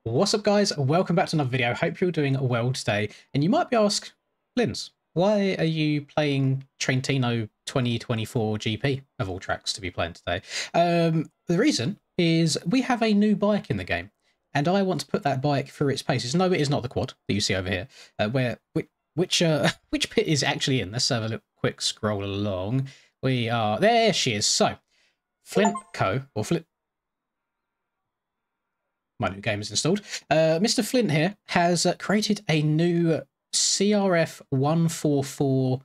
What's up, guys? Welcome back to another video. Hope you're doing well today. And you might be asked, Linz, why are you playing Trentino 2024 GP of all tracks to be playing today? The reason is we have a new bike in the game, and I want to put that bike through its paces. No, it is not the quad that you see over here. Which which pit is actually in? Let's have a quick scroll along. We are there. She is. So Flint Co. or Flint. My new game is installed. Mr. Flint here has created a new CRF144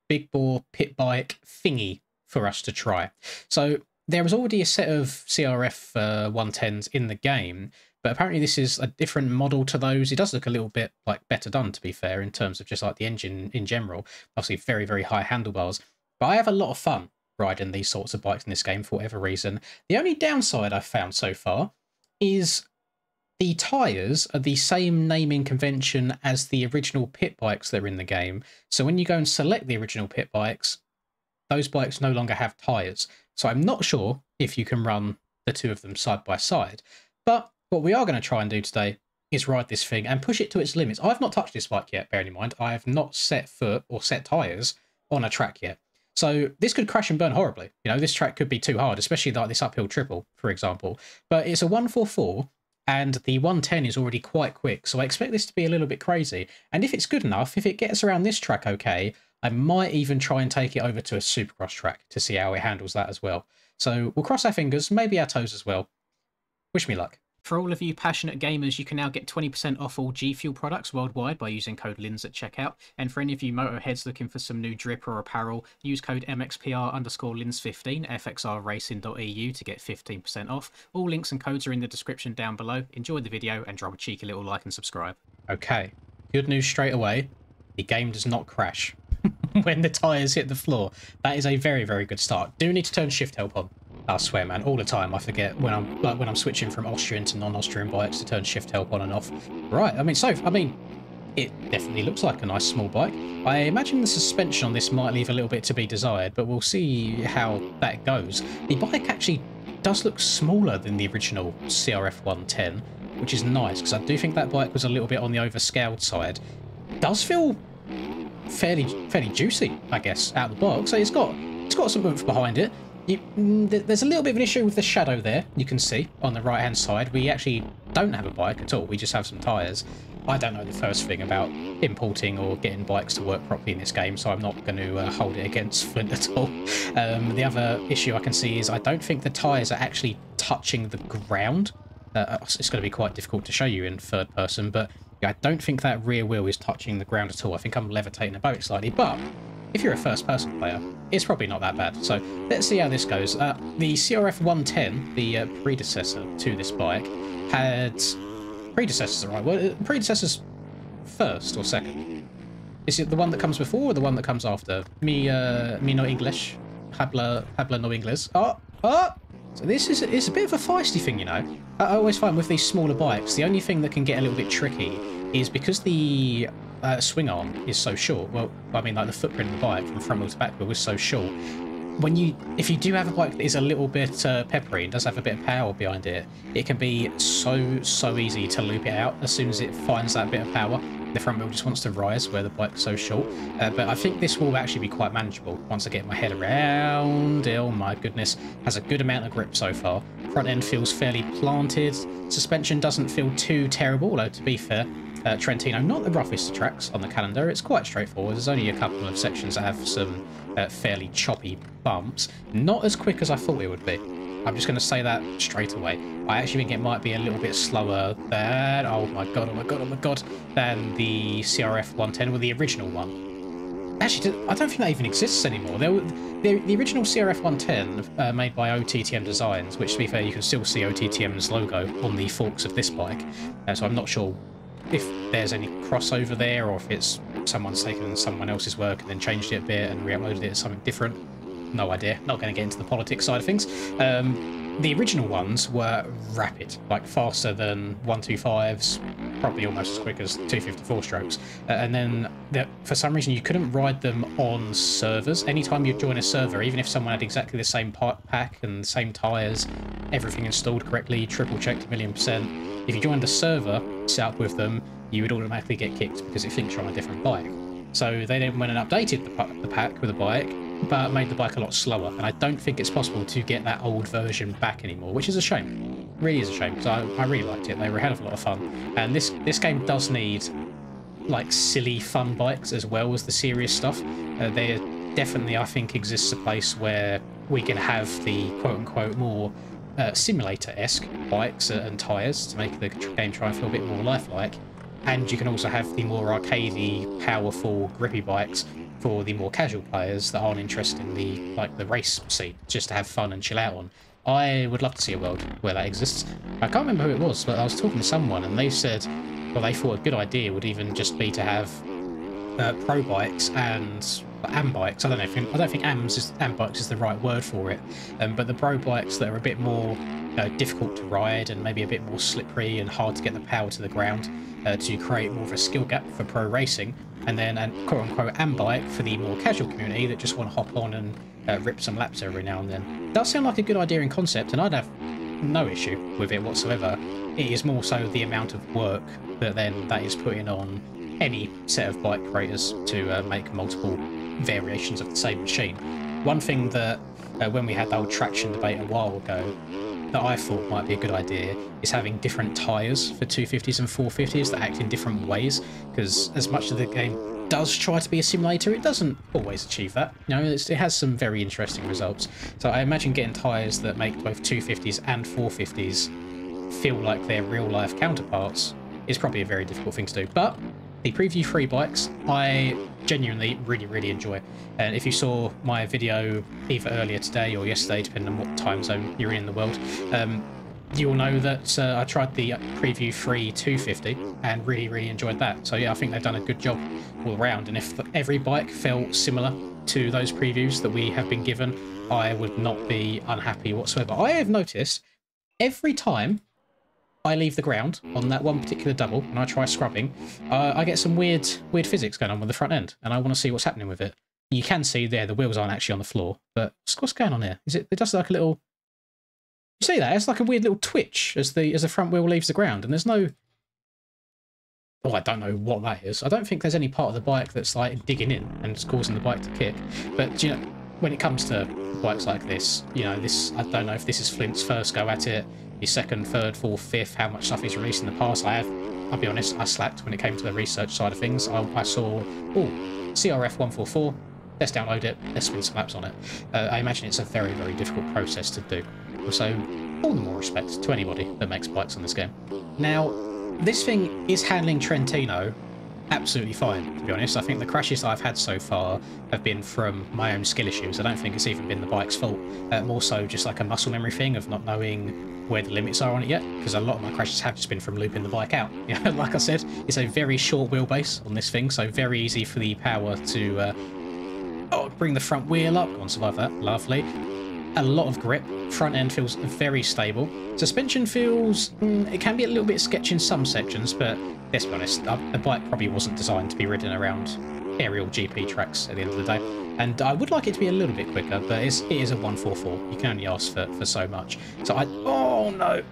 big bore pit bike thingy for us to try. So there was already a set of CRF 110s in the game, but apparently this is a different model to those. It does look a little bit like better done, to be fair, in terms of just like the engine in general. Obviously very, very high handlebars. But I have a lot of fun riding these sorts of bikes in this game for whatever reason. The only downside I've found so far is the tyres are the same naming convention as the original pit bikes that are in the game. So when you go and select the original pit bikes, those bikes no longer have tyres. So I'm not sure if you can run the two of them side by side. But what we are going to try and do today is ride this thing and push it to its limits. I've not touched this bike yet, bearing in mind. I have not set foot or set tyres on a track yet. So this could crash and burn horribly. You know, this track could be too hard, especially like this uphill triple, for example. But it's a 144, and the 110 is already quite quick. So I expect this to be a little bit crazy. And if it's good enough, if it gets around this track okay, I might even try and take it over to a supercross track to see how it handles that as well. So we'll cross our fingers, maybe our toes as well. Wish me luck. For all of you passionate gamers, you can now get 20% off all G Fuel products worldwide by using code LINZ at checkout. And for any of you motorheads looking for some new drip or apparel, use code MXPR_LINZ15 fxrracing.eu to get 15% off. All links and codes are in the description down below. Enjoy the video and drop a cheeky little like and subscribe. Okay, good news straight away. The game does not crash when the tyres hit the floor. That is a very, very good start. Do need to turn shift help on. I swear, man, all the time I forget when I'm switching from Austrian to non-Austrian bikes to turn shift help on and off. Right, it definitely looks like a nice small bike. I imagine the suspension on this might leave a little bit to be desired, but we'll see how that goes. The bike actually does look smaller than the original CRF 110, which is nice, because I do think that bike was a little bit on the overscaled side. It does feel fairly juicy, I guess, out of the box. So it's got some oomph behind it. There's a little bit of an issue with the shadow there, you can see, on the right-hand side. We actually don't have a bike at all, we just have some tyres. I don't know the first thing about importing or getting bikes to work properly in this game, so I'm not going to hold it against Flint at all. The other issue I can see is I don't think the tyres are actually touching the ground. It's going to be quite difficult to show you in third person, but yeah, I don't think that rear wheel is touching the ground at all. I think I'm levitating about it slightly, but if you're a first-person player, it's probably not that bad. So let's see how this goes. The CRF 110, the predecessor to this bike, had... Predecessor's the right word. Predecessor's first or second? Is it the one that comes before or the one that comes after? Me no English. Habla no English. So this is it's a bit of a feisty thing, you know. I always find with these smaller bikes, the only thing that can get a little bit tricky is because the swing arm is so short. Well, I mean, like the footprint of the bike from front wheel to back wheel is so short. If you do have a bike that is a little bit peppery and does have a bit of power behind it, it can be so easy to loop it out as soon as it finds that bit of power. The front wheel just wants to rise where the bike's so short. But I think this will actually be quite manageable once I get my head around it. Oh my goodness, has a good amount of grip so far. Front end feels fairly planted. Suspension doesn't feel too terrible, although to be fair, Trentino, not the roughest tracks on the calendar. It's quite straightforward. There's only a couple of sections that have some fairly choppy bumps. Not as quick as I thought it would be. I'm just going to say that straight away. I actually think it might be a little bit slower than... Oh my god, than the CRF 110, or the original one. Actually, I don't think that even exists anymore. The original CRF 110, made by OTTM Designs, which, to be fair, you can still see OTTM's logo on the forks of this bike. So I'm not sure if there's any crossover there, or if it's someone's taken someone else's work and then changed it a bit and re-uploaded it as something different. no idea. Not going to get into the politics side of things. The original ones were rapid, like faster than 125s, probably almost as quick as 254 strokes. And then for some reason you couldn't ride them on servers. Anytime you join a server, even if someone had exactly the same pack and the same tyres, everything installed correctly, triple checked 1,000,000%, if you joined a server set up with them, you would automatically get kicked because it thinks you're on a different bike. So they then went and updated the pack with the bike, but made the bike a lot slower, and I don't think it's possible to get that old version back anymore, which is a shame. It really is a shame, because I really liked it. They were a hell of a lot of fun, and this game does need like silly fun bikes as well as the serious stuff. There definitely, I think, exists a place where we can have the quote-unquote more simulator-esque bikes and tyres to make the game try and feel a bit more lifelike, and you can also have the more arcadey, powerful, grippy bikes for the more casual players that aren't interested in the race scene, just to have fun and chill out on. I would love to see a world where that exists. I can't remember who it was, but I was talking to someone and they said, well, they thought a good idea would even just be to have pro bikes and AM bikes. I don't think AM bikes is the right word for it, but the pro bikes that are a bit more difficult to ride and maybe a bit more slippery and hard to get the power to the ground, to create more of a skill gap for pro racing, and then a quote-unquote AM bike for the more casual community that just want to hop on and rip some laps every now and then. Does sound like a good idea in concept, and I'd have no issue with it whatsoever. It is more so the amount of work that is putting on any set of bike creators to make multiple variations of the same machine. One thing that when we had the old traction debate a while ago that I thought might be a good idea is having different tyres for 250s and 450s that act in different ways, because as much as the game does try to be a simulator, it doesn't always achieve that. You know, it has some very interesting results. So I imagine getting tyres that make both 250s and 450s feel like their real-life counterparts is probably a very difficult thing to do. But the preview free bikes, I genuinely really enjoy. And if you saw my video either earlier today or yesterday, depending on what time zone you're in the world, you'll know that I tried the preview free 250 and really enjoyed that. So yeah, I think they've done a good job all around. And if every bike felt similar to those previews that we have been given, I would not be unhappy whatsoever. I have noticed every time I leave the ground on that one particular double and I try scrubbing, I get some weird physics going on with the front end, and I want to see what's happening with it. You can see there the wheels aren't actually on the floor, but what's going on here? Is it does like a little... You see that? It's like a weird little twitch as the front wheel leaves the ground, and there's no... Oh, I don't know what that is. I don't think there's any part of the bike that's like digging in and it's causing the bike to kick. But you know, when it comes to bikes like this, you know, I don't know if this is Flint's first go at it, his second, third, fourth, fifth, how much stuff he's released in the past. I'll be honest, I slacked when it came to the research side of things. I saw, CRF144, let's download it, let's spin some laps on it. I imagine it's a very difficult process to do. So, all the more respect to anybody that makes bikes on this game. Now, this thing is handling Trentino absolutely fine, to be honest. I think the crashes that I've had so far have been from my own skill issues. I don't think it's even been the bike's fault. More so just like a muscle memory thing of not knowing where the limits are on it yet, because a lot of my crashes have just been from looping the bike out. You know, like I said, it's a very short wheelbase on this thing, so very easy for the power to bring the front wheel up. Go on, survive that. Lovely. A lot of grip. Front end feels very stable. Suspension feels... it can be a little bit sketchy in some sections, but let's be honest, the bike probably wasn't designed to be ridden around aerial GP tracks at the end of the day. And I would like it to be a little bit quicker, but it is a 144. You can only ask for so much. So oh no!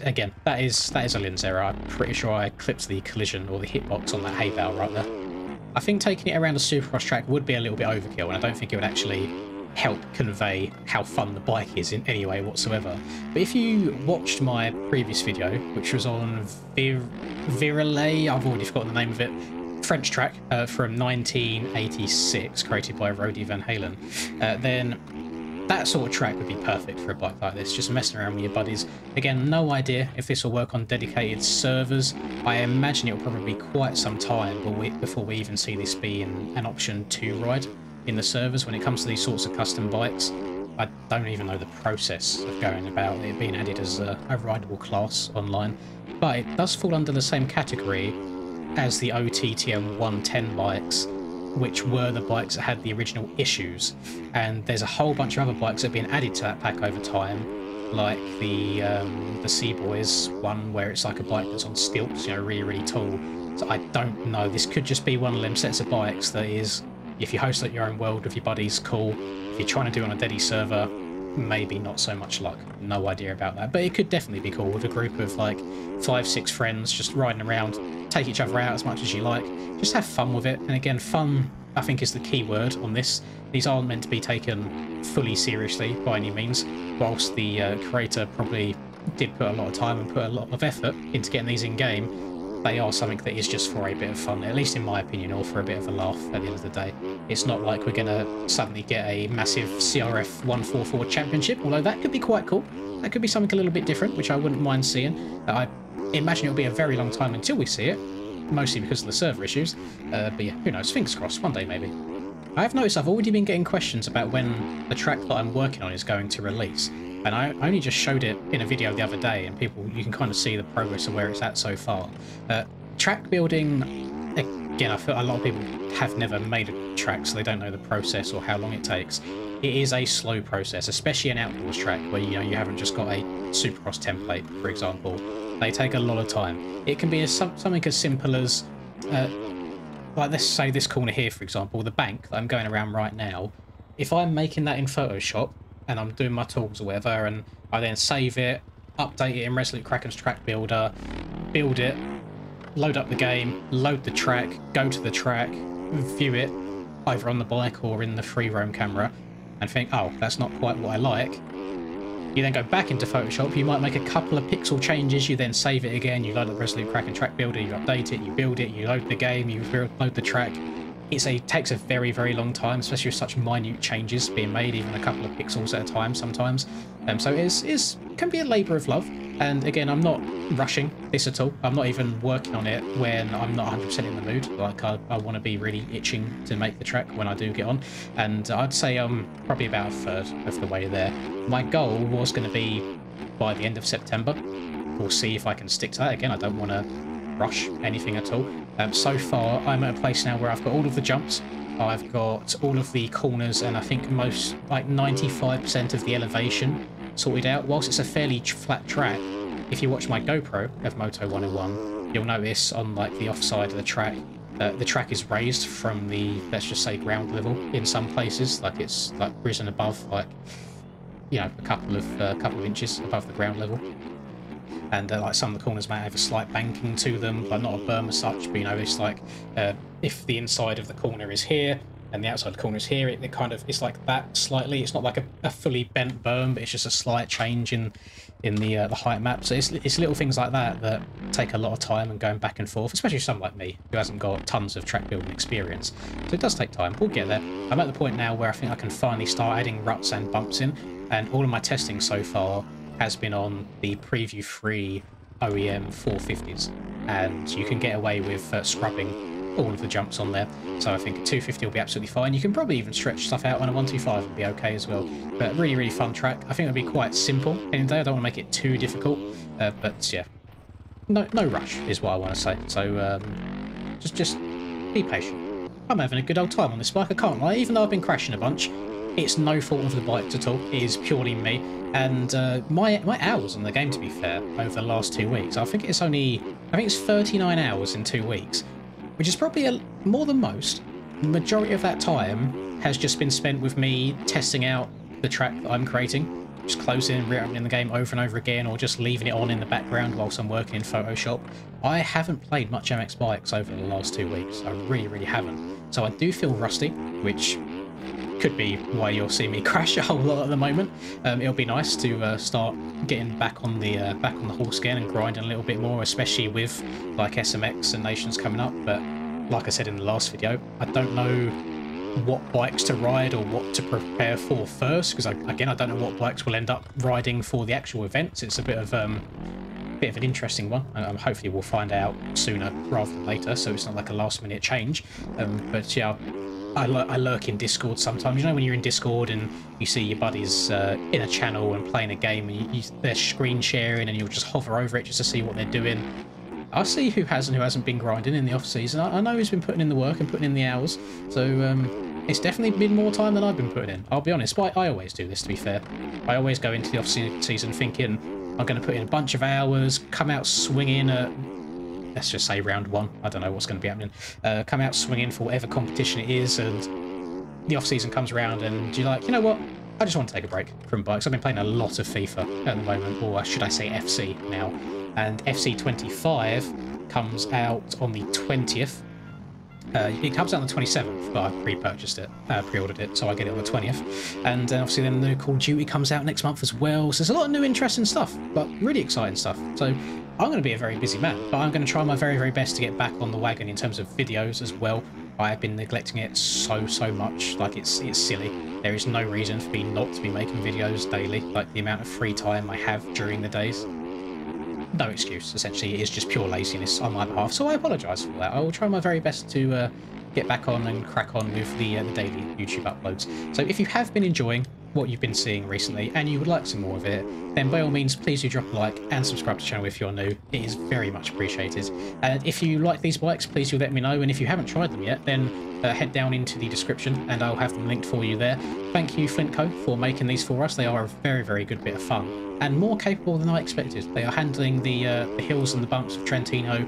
Again, that is a lens error. I'm pretty sure I clipped the collision or the hitbox on that hay bale right there. I think taking it around a supercross track would be a little bit overkill, and I don't think it would actually help convey how fun the bike is in any way whatsoever. But if you watched my previous video, which was on Virelay, I've already forgotten the name of it, French track from 1986, created by Rody Van Halen, then that sort of track would be perfect for a bike like this, just messing around with your buddies. Again, no idea if this will work on dedicated servers. I imagine it will probably be quite some time before we even see this be an option to ride in the servers. When it comes to these sorts of custom bikes, I don't even know the process of going about it being added as a rideable class online, but it does fall under the same category as the OTTM 110 bikes, which were the bikes that had the original issues. And there's a whole bunch of other bikes that have been added to that pack over time, like the Seaboys one, where it's like a bike that's on stilts, you know, really, really tall. So I don't know. This could just be one of them sets of bikes that is, if you host at your own world with your buddies, cool. If you're trying to do it on a Deddy server, maybe not so much luck. No idea about that. But it could definitely be cool with a group of like 5-6 friends just riding around, take each other out as much as you like. Just have fun with it. And again, fun, I think, is the key word on this. These aren't meant to be taken fully seriously by any means, whilst the creator probably did put a lot of time and put a lot of effort into getting these in game. They are something that is just for a bit of fun, at least in my opinion, or for a bit of a laugh at the end of the day. It's not like we're going to suddenly get a massive CRF144 championship, although that could be quite cool. That could be something a little bit different, which I wouldn't mind seeing. I imagine it'll be a very long time until we see it, mostly because of the server issues. But yeah, who knows, fingers crossed, one day maybe. I have noticed I've already been getting questions about when the track that I'm working on is going to release. And I only just showed it in a video the other day, and people, you can kind of see the progress of where it's at so far. Track building, again, I feel a lot of people have never made a track, so they don't know the process or how long it takes. It is a slow process, especially an outdoors track where you haven't just got a Supercross template, for example. They take a lot of time. It can be something as simple as, like let's say this corner here, for example, the bank that I'm going around right now. If I'm making that in Photoshop, and I'm doing my tools or whatever, and I then save it, update it in Resolute Kraken's track builder, build it, load up the game, load the track, go to the track, view it, either on the bike or in the free roam camera, and think, oh, that's not quite what I like. You then go back into Photoshop, you might make a couple of pixel changes, you then save it again, you load up Resolute Kraken track builder, you update it, you build it, you load the game, you load the track. It takes a very, very long time, especially with such minute changes being made, even a couple of pixels at a time sometimes. So it can be a labour of love. And again, I'm not rushing this at all. I'm not even working on it when I'm not 100% in the mood. Like, I want to be really itching to make the track when I do get on. And I'd say I'm probably about a third of the way there. My goal was going to be by the end of September. We'll see if I can stick to that. Again, I don't want to rush anything at all. So far, I'm at a place now where I've got all of the jumps, I've got all of the corners, and I think most, like 95% of the elevation sorted out. Whilst it's a fairly flat track, if you watch my GoPro of Moto 101, you'll notice on like the offside of the track is raised from the, let's just say, ground level in some places. Like it's like risen above, like, you know, a couple of inches above the ground level. And like some of the corners may have a slight banking to them, but not a berm as such. But you know, it's like if the inside of the corner is here and the outside of the corner is here, it kind of, it's like that slightly. It's not like a fully bent berm, but it's just a slight change in the height map. So it's little things like that that take a lot of time and going back and forth, especially someone like me who hasn't got tons of track building experience. So it does take time. We'll get there. I'm at the point now where I think I can finally start adding ruts and bumps in, and all of my testing so far has been on the preview free OEM 450s, and you can get away with scrubbing all of the jumps on there. So I think a 250 will be absolutely fine. You can probably even stretch stuff out on a 125 and be okay as well. But really, really fun track. I think it'll be quite simple. And I don't want to make it too difficult, but yeah, no rush is what I want to say. So just be patient. I'm having a good old time on this bike, I can't lie. Even though I've been crashing a bunch, it's no fault of the bike at all. It is purely me. And my hours on the game, to be fair, over the last 2 weeks, I think it's 39 hours in 2 weeks, which is probably more than most. The majority of that time has just been spent with me testing out the track that I'm creating, just closing and reopening the game over and over again, or just leaving it on in the background whilst I'm working in Photoshop. I haven't played much MX bikes over the last 2 weeks. I really, really haven't. So I do feel rusty, which could be why you'll see me crash a whole lot at the moment. It'll be nice to start getting back on the horse again and grinding a little bit more, especially with like SMX and Nations coming up. But like I said in the last video, I don't know what bikes to ride or what to prepare for first, because again, I don't know what bikes will end up riding for the actual events. It's a bit of an interesting one. Hopefully we'll find out sooner rather than later, so it's not like a last minute change. But yeah, I lurk in Discord sometimes. You know when you're in Discord and you see your buddies in a channel and playing a game, and they're screen sharing, and you'll just hover over it just to see what they're doing. I see who has and who hasn't been grinding in the off season. I know who's been putting in the work and putting in the hours. So it's definitely been more time than I've been putting in. I'll be honest, but I always do this, to be fair. I always go into the off season thinking I'm going to put in a bunch of hours, come out swinging at, let's just say round 1. I don't know what's going to be happening. Come out swinging for whatever competition it is, and the off season comes around and you're like, you know what? I just want to take a break from bikes. I've been playing a lot of FIFA at the moment, or should I say FC now. And FC 25 comes out on the 20th. It comes out on the 27th, but I've pre-purchased it, pre-ordered it, so I get it on the 20th. And obviously then the Call of Duty comes out next month as well. So there's a lot of new interesting stuff, but really exciting stuff. So I'm going to be a very busy man, but I'm going to try my very, very best to get back on the wagon in terms of videos as well. I have been neglecting it so much, like it's silly. There is no reason for me not to be making videos daily, like the amount of free time I have during the days. No excuse, essentially. It is just pure laziness on my behalf, so I apologise for that. I will try my very best to get back on and crack on with the daily YouTube uploads. So if you have been enjoying what you've been seeing recently and you would like some more of it, then by all means please do drop a like and subscribe to the channel if you're new. It is very much appreciated. And if you like these bikes, please do let me know, and if you haven't tried them yet, then head down into the description and I'll have them linked for you there. Thank you Flintco for making these for us. They are a very, very good bit of fun and more capable than I expected. They are handling the hills and the bumps of Trentino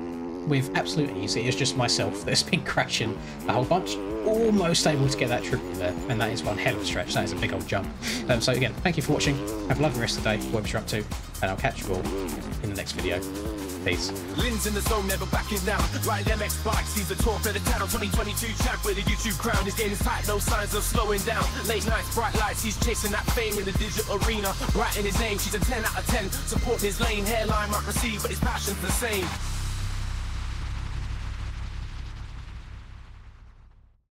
with absolute ease. It is just myself that's been crashing a whole bunch, almost able to get that triple there, and that is one hell of a stretch. That is a big old jump. So again, thank you for watching. Have a lovely rest of the day, whatever you're up to, and I'll catch you all in the next video. Peace. Lynn's in the zone, never backing down. Riding MX bikes, he's the talk of the town. 2022 champ with a YouTube crown. His game is tight, no signs of slowing down. Late nights, bright lights, he's chasing that fame in the digital arena. Writing his name, she's a 10 out of 10. Supporting his lane, hairline might receive, but his passion's the same.